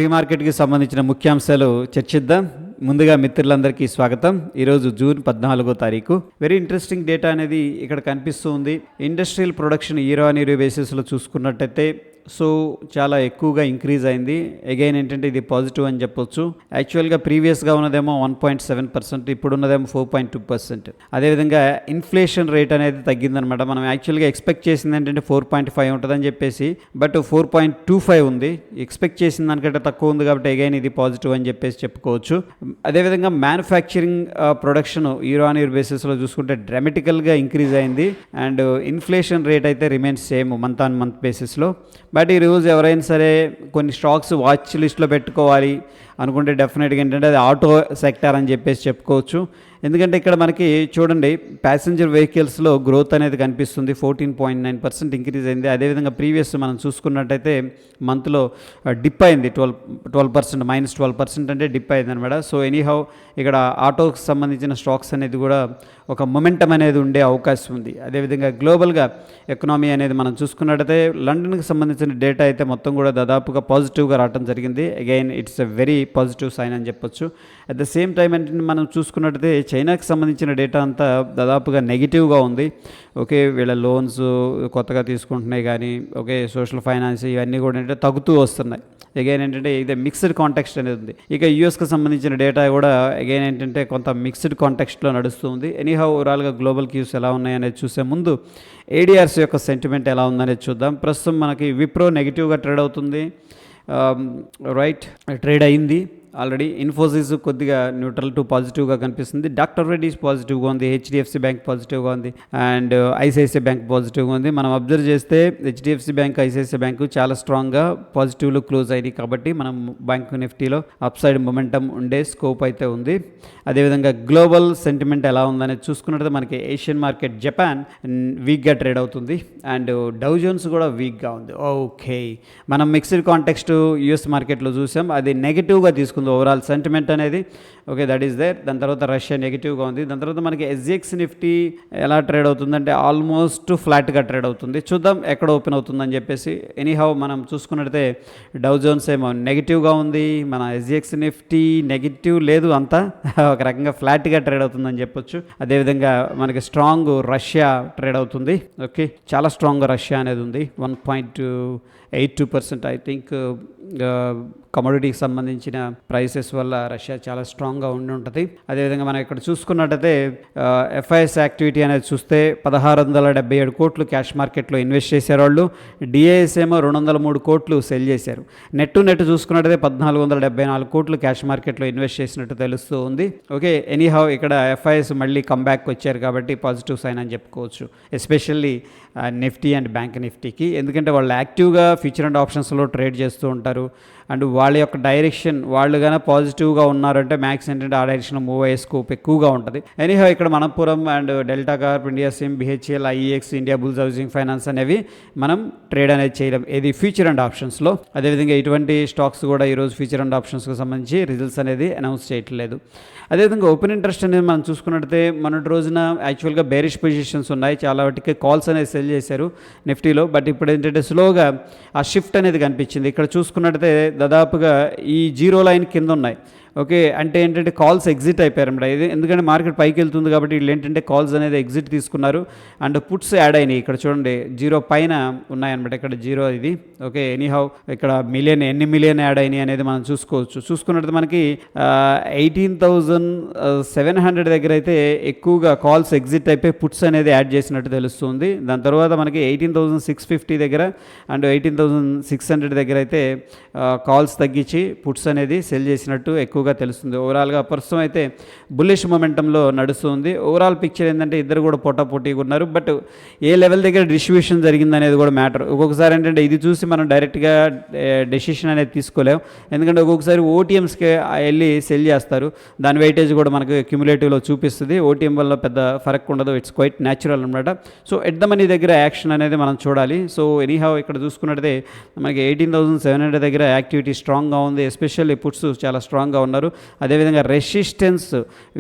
Pre మార్కెట్కి సంబంధించిన ముఖ్యాంశాలు చర్చిద్దాం. ముందుగా మిత్రులందరికీ స్వాగతం. ఈరోజు జూన్ 14వ తారీఖు. వెరీ ఇంట్రెస్టింగ్ డేటా అనేది ఇక్కడ కనిపిస్తూ ఉంది. Industrial production year on year బేసిస్లో చూసుకున్నట్టయితే చాలా ఎక్కువగా ఇంక్రీజ్ అయింది. అగైన్ ఏంటంటే ఇది పాజిటివ్ అని చెప్పొచ్చు. యాక్చువల్గా ప్రీవియస్గా ఉన్నదేమో 1.7%, ఇప్పుడు ఉన్నదేమో 4.2%. అదేవిధంగా ఇన్ఫ్లేషన్ రేట్ అనేది తగ్గిందనమాట. మనం యాక్చువల్గా ఎక్స్పెక్ట్ చేసింది ఏంటంటే 4.5 ఉంటుందని చెప్పేసి, బట్ 4.25 ఉంది. ఎక్స్పెక్ట్ చేసిన దానికంటే తక్కువ ఉంది కాబట్టి అగైన్ ఇది పాజిటివ్ అని చెప్పేసి చెప్పుకోవచ్చు. అదేవిధంగా manufacturing production year on year బేసిస్లో చూసుకుంటే డ్రామటికల్గా ఇంక్రీజ్ అయింది. అండ్ ఇన్ఫ్లేషన్ రేట్ అయితే remains same month on month బేసిస్లో. బట్ ఈరోజు ఎవరైనా సరే కొన్ని స్టాక్స్ వాచ్ లిస్ట్లో పెట్టుకోవాలి అనుకుంటే డెఫినెట్గా ఏంటంటే అది ఆటో సెక్టార్ అని చెప్పేసి చెప్పుకోవచ్చు. ఎందుకంటే ఇక్కడ మనకి చూడండి ప్యాసింజర్ వెహికల్స్లో గ్రోత్ అనేది కనిపిస్తుంది. 14.9% ఇంక్రీజ్ అయింది. అదేవిధంగా ప్రీవియస్ మనం చూసుకున్నట్టయితే మంత్లో డిప్ అయింది 12%, -12% అంటే డిప్ అయింది అనమాట. సో ఎనీహౌ ఇక్కడ ఆటోకి సంబంధించిన స్టాక్స్ అనేది కూడా ఒక మొమెంటం అనేది ఉండే అవకాశం ఉంది. అదేవిధంగా గ్లోబల్గా ఎకనామీ అనేది మనం చూసుకున్నట్టయితే లండన్కి సంబంధించిన డేటా అయితే మొత్తం కూడా దాదాపుగా పాజిటివ్గా రావడం జరిగింది. Again it's a very positive sign అని చెప్పొచ్చు. అట్ ద సేమ్ టైం ఏంటంటే మనం చూసుకున్నట్టయితే చైనాకి సంబంధించిన డేటా అంతా దాదాపుగా నెగిటివ్గా ఉంది. ఓకే, వీళ్ళ లోన్స్ కొత్తగా తీసుకుంటున్నాయి కానీ ఓకే సోషల్ ఫైనాన్స్ ఇవన్నీ కూడా ఏంటంటే తగ్గుతూ వస్తున్నాయి. అగైన్ ఏంటంటే ఇది మిక్స్డ్ కాంటెక్స్ట్ అనేది ఉంది. ఇక యూఎస్కి సంబంధించిన డేటా కూడా అగైన్ ఏంటంటే కొంత మిక్స్డ్ కాంటెక్స్ట్లో నడుస్తుంది. ఎనీహౌ ఓవరాల్గా గ్లోబల్ క్యూస్ ఎలా ఉన్నాయనేది చూసే ముందు ఏడిఆర్స్ యొక్క సెంటిమెంట్ ఎలా ఉందనేది చూద్దాం. ప్రస్తుతం మనకి విప్రో నెగిటివ్గా ట్రేడ్ అవుతుంది. ట్రేడ్ అయింది ఆల్రెడీ. ఇన్ఫోసిస్ కొద్దిగా న్యూట్రల్ టు పాజిటివ్గా కనిపిస్తుంది. డాక్టర్ రెడ్డిస్ పాజిటివ్గా ఉంది. హెచ్డిఎఫ్సి బ్యాంక్ పాజిటివ్గా ఉంది. అండ్ ఐసిఐసిఐ బ్యాంక్ పాజిటివ్గా ఉంది. మనం అబ్జర్వ్ చేస్తే హెచ్డిఎఫ్సి బ్యాంక్, ఐసిఐసిఐ బ్యాంకు చాలా స్ట్రాంగ్గా పాజిటివ్లో క్లోజ్ అయింది కాబట్టి మనం బ్యాంక్ నిఫ్టీలో అప్ సైడ్ మొమెంటం ఉండే స్కోప్ అయితే ఉంది. అదేవిధంగా గ్లోబల్ సెంటిమెంట్ ఎలా ఉందనేది చూసుకున్నట్లయితే మనకి ఏషియన్ మార్కెట్ జపాన్ వీక్గా ట్రేడ్ అవుతుంది. అండ్ డౌ జోన్స్ కూడా వీక్గా ఉంది. ఓకే, మనం మిక్స్డ్ కాంటెక్స్ట్ యూఎస్ మార్కెట్లో చూసాం, అది నెగిటివ్గా తీసుకుంది ఓవరాల్ సెంటిమెంట్ అనేది. Okay, that is there. దాని తర్వాత రష్యా నెగిటివ్గా ఉంది. దాని తర్వాత మనకి ఎస్జిఎక్స్ నిఫ్టీ ఎలా ట్రేడ్ అవుతుందంటే ఆల్మోస్ట్ ఫ్లాట్గా ట్రేడ్ అవుతుంది. చూద్దాం ఎక్కడ ఓపెన్ అవుతుందని చెప్పేసి. ఎనీహౌ మనం చూసుకున్నట్టయితే డౌ జోన్స్ ఏమో నెగిటివ్గా ఉంది, మన ఎస్జిఎక్స్ నిఫ్టీ నెగిటివ్ లేదు, అంతా ఒక రకంగా ఫ్లాట్గా ట్రేడ్ అవుతుందని చెప్పొచ్చు. అదేవిధంగా మనకి స్ట్రాంగ్ రష్యా ట్రేడ్ అవుతుంది. ఓకే, చాలా స్ట్రాంగ్ రష్యా అనేది ఉంది. 1.82% ఐ థింక్ కమోడిటీకి సంబంధించిన ప్రైసెస్ వల్ల రష్యా చాలా స్ట్రాంగ్గా ఉండి ఉంటుంది. అదేవిధంగా మనం ఇక్కడ చూసుకున్నట్టయితే ఎఫ్ఐఎస్ యాక్టివిటీ అనేది చూస్తే 1677 కోట్లు క్యాష్ మార్కెట్లో ఇన్వెస్ట్ చేశారు వాళ్ళు. డిఐఎస్ ఏమో 203 కోట్లు సెల్ చేశారు. నెట్ చూసుకున్నట్టయితే 1474 కోట్లు క్యాష్ మార్కెట్లో ఇన్వెస్ట్ చేసినట్టు తెలుస్తూ ఉంది. ఓకే, ఎనీహౌ ఇక్కడ ఎఫ్ఐఎస్ మళ్ళీ కమ్బ్యాక్ వచ్చారు కాబట్టి పాజిటివ్ సైన్ అని చెప్పుకోవచ్చు, ఎస్పెషల్లీ నిఫ్టీ అండ్ బ్యాంక్ నిఫ్టీకి. ఎందుకంటే వాళ్ళు యాక్టివ్గా ఫ్యూచర్ అండ్ ఆప్షన్స్లో ట్రేడ్ చేస్తూ ఉంటారు. అండ్ వాళ్ళ యొక్క డైరెక్షన్ వాళ్ళు కానీ పాజిటివ్గా ఉన్నారంటే మ్యాక్స్ ఏంటంటే ఆ డైరెక్షన్లో మూవ్ అయ్యే స్కోప్ ఎక్కువగా ఉంటుంది. ఎనీహౌ ఇక్కడ Manappuram and Delta Corp, India Cem, BHEL, IEX, Indiabulls Housing Finance అనేవి మనం ట్రేడ్ అనేది చేయడం ఇది ఫ్యూచర్ అండ్ ఆప్షన్స్లో. అదేవిధంగా ఇటువంటి స్టాక్స్ కూడా ఈరోజు ఫ్యూచర్ అండ్ ఆప్షన్స్కి సంబంధించి రిజల్ట్స్ అనేది అనౌన్స్ చేయట్లేదు. అదేవిధంగా ఓపెన్ ఇంట్రెస్ట్ అనేది మనం చూసుకున్నట్టయితే మొన్నటి రోజున యాక్చువల్గా బేరిష్ పొజిషన్స్ ఉన్నాయి, చాలా వాటికి కాల్స్ అనేది సెల్ చేశారు నిఫ్టీలో. బట్ ఇప్పుడు ఏంటంటే స్లోగా ఆ షిఫ్ట్ అనేది కనిపించింది. ఇక్కడ చూసుకున్నట్టయితే దాదాపుగా ఈ జీరో లైన్ కింద ఉన్నాయి. ఓకే, అంటే ఏంటంటే కాల్స్ ఎగ్జిట్ అయిపోయారు అన్నమాట. ఇది ఎందుకంటే మార్కెట్ పైకి వెళ్తుంది కాబట్టి వీళ్ళు ఏంటంటే కాల్స్ అనేది ఎగ్జిట్ తీసుకున్నారు. అండ్ పుట్స్ యాడ్ అయినాయి. ఇక్కడ చూడండి జీరో పైన ఉన్నాయన్నమాట. ఇక్కడ జీరో ఇది. ఓకే, ఎనీహౌ ఇక్కడ ఎన్ని మిలియన్ యాడ్ అయినాయి అనేది మనం చూసుకోవచ్చు. చూసుకున్నట్టు మనకి 18,700 దగ్గర అయితే ఎక్కువగా కాల్స్ ఎగ్జిట్ అయిపోయి పుట్స్ అనేది యాడ్ చేసినట్టు తెలుస్తుంది. దాని తర్వాత మనకి 18,650 దగ్గర అండ్ 18,600 దగ్గర అయితే కాల్స్ తగ్గించి పుట్స్ అనేది సెల్ చేసినట్టు ఎక్కువగా తెలుస్తుంది. ఓవరాల్గా ప్రస్తుతం అయితే బుల్లిష్ మొమెంటంలో నడుస్తుంది. ఓవరాల్ పిక్చర్ ఏంటంటే ఇద్దరు కూడా పోటాపోటీగా ఉన్నారు. బట్ ఏ లెవెల్ దగ్గర డిస్ట్రిబ్యూషన్ జరిగింది అనేది కూడా మ్యాటర్. ఒక్కొక్కసారి ఏంటంటే ఇది చూసి మనం డైరెక్ట్గా డెసిషన్ అనేది తీసుకోలేము. ఎందుకంటే ఒక్కొక్కసారి ఓటీఎంస్కి వెళ్ళి సెల్ చేస్తారు. దాని వెయిటేజ్ కూడా మనకు క్యుములేటివ్లో చూపిస్తుంది. ఓటీఎం వల్ల పెద్ద ఫరక్ ఉండదు. ఇట్స్ క్వైట్ న్యాచురల్ అనమాట. సో ఎట్ ద మనీ దగ్గర యాక్షన్ అనేది మనం చూడాలి. సో ఎనీహౌ ఇక్కడ చూసుకున్నట్టయితే మనకి 18,700 దగ్గర యాక్టివిటీ స్ట్రాంగ్గా ఉంది. ఎస్పెషల్లీ పుట్స్ చాలా స్ట్రాంగ్గా ఉన్నారు. అదేవిధంగా రెసిస్టెన్స్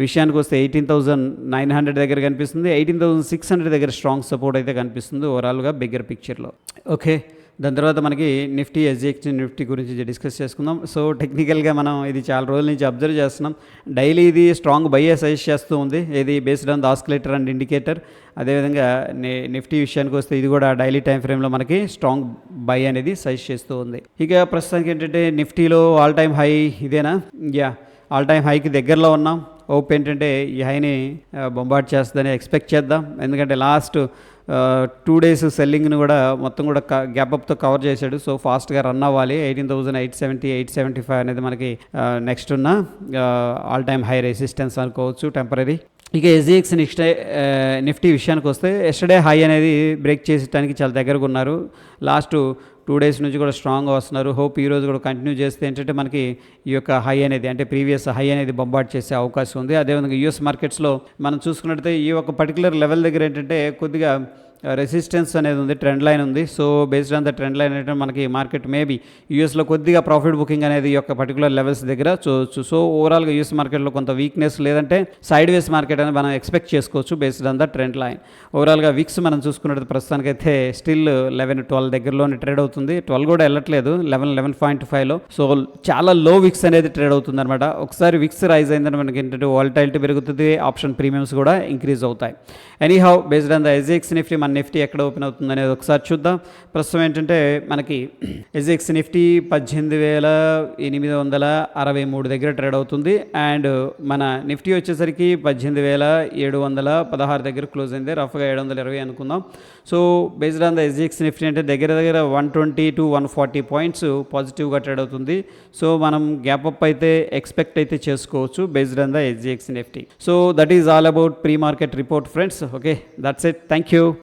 విషయానికి వస్తే 18,900 దగ్గర కనిపిస్తుంది. 18,600 దగ్గర స్ట్రాంగ్ సపోర్ట్ అయితే కనిపిస్తుంది ఓవరాల్గా బిగ్గర్ పిక్చర్లో. ఓకే, దాని తర్వాత మనకి నిఫ్టీ ఎస్జిఎక్స్ నిఫ్టీ గురించి డిస్కస్ చేసుకుందాం. సో టెక్నికల్గా మనం ఇది చాలా రోజుల నుంచి అబ్జర్వ్ చేస్తున్నాం. డైలీ ఇది స్ట్రాంగ్ బై సజెస్ట్ చేస్తూ ఉంది. ఇది based on the oscillator and indicator. అదేవిధంగా నిఫ్టీ విషయానికి వస్తే ఇది కూడా డైలీ టైం ఫ్రేమ్లో మనకి స్ట్రాంగ్ బై అనేది సజెస్ట్ చేస్తూ ఉంది. ఇక ప్రస్తుతానికి ఏంటంటే నిఫ్టీలో ఆల్ టైమ్ హై ఇదేనా? ఆల్ టైమ్ హైకి దగ్గరలో ఉన్నాం. హోప్ ఏంటంటే ఈ హైని బొంబాట్ చేస్తుందని ఎక్స్పెక్ట్ చేద్దాం. ఎందుకంటే లాస్ట్ 2 days సెల్లింగ్ని కూడా మొత్తం కూడా గ్యాప్ అప్తో కవర్ చేశాడు. సో ఫాస్ట్గా రన్ అవ్వాలి. 18,870 875 అనేది మనకి నెక్స్ట్ ఉన్న ఆల్ టైమ్ హై రెసిస్టెన్స్ అనుకోవచ్చు, టెంపరీ. ఇక ఎస్జిఎక్స్ నిఫ్టీ విషయానికి వస్తే ఎస్టర్డే హై అనేది బ్రేక్ చేసడానికి చాలా దగ్గరగా ఉన్నారు. లాస్ట్ 2 days నుంచి కూడా స్ట్రాంగ్గా వస్తున్నారు. హోప్ ఈ రోజు కూడా కంటిన్యూ చేస్తే ఏంటంటే మనకి ఈ యొక్క హై అనేది అంటే ప్రీవియస్ హై అనేది బొంబాట్ చేసే అవకాశం ఉంది. అదేవిధంగా యూఎస్ మార్కెట్స్లో మనం చూసుకున్నట్టయితే ఈ ఒక పర్టికులర్ లెవెల్ దగ్గర ఏంటంటే కొద్దిగా రెసిస్టెన్స్ అనేది ఉంది, ట్రెండ్ లైన్ ఉంది. So based on the trend line అంటే మనకి మార్కెట్ మేబీ యూఎస్లో కొద్దిగా ప్రాఫిట్ బుకింగ్ అనేది ఈ యొక్క పర్టికులర్ లెవెల్స్ దగ్గర చూడొచ్చు. సో ఓవరాల్గా యూఎస్ మార్కెట్లో కొంత వీక్నెస్ లేదంటే సైడ్ వేస్ మార్కెట్ అనేది మనం ఎక్స్పెక్ట్ చేసుకోవచ్చు based on the trend line. ఓవరాల్గా విక్స్ మనం చూసుకున్నట్టు ప్రస్తుతానికైతే స్టిల్ 11-12 దగ్గరలోనే ట్రేడ్ అవుతుంది. 12 కూడా వెళ్ళట్లేదు, 11.5లో. సో చాలా లో విక్స్ అనేది ట్రేడ్ అవుతుంది అనమాట. ఒకసారి విక్స్ రైజ్ అయిందని మనకి ఏంటంటే వాలటైలిటీ పెరుగుతుంది, ఆప్షన్ ప్రీమియమ్స్ కూడా ఇంక్రీజ్ అవుతాయి. Anyhow based on the SGX Nifty మన నిఫ్టీ ఎక్కడ ఓపెన్ అవుతుంది అనేది ఒకసారి చూద్దాం. ప్రస్తుతం ఏంటంటే మనకి ఎస్జిఎక్స్ నిఫ్టీ 18,863 దగ్గర ట్రేడ్ అవుతుంది. అండ్ మన నిఫ్టీ వచ్చేసరికి 18,716 దగ్గర క్లోజ్ అయింది. రఫ్గా 720 అనుకుందాం. So based on the SGX Nifty అంటే దగ్గర 120 to 140 పాయింట్స్ పాజిటివ్గా ట్రేడ్ అవుతుంది. సో మనం గ్యాప్ అప్ అయితే ఎక్స్పెక్ట్ అయితే చేసుకోవచ్చు based on the SGX Nifty. So that is all about pre market report friends. Okay, that's it. Thank you.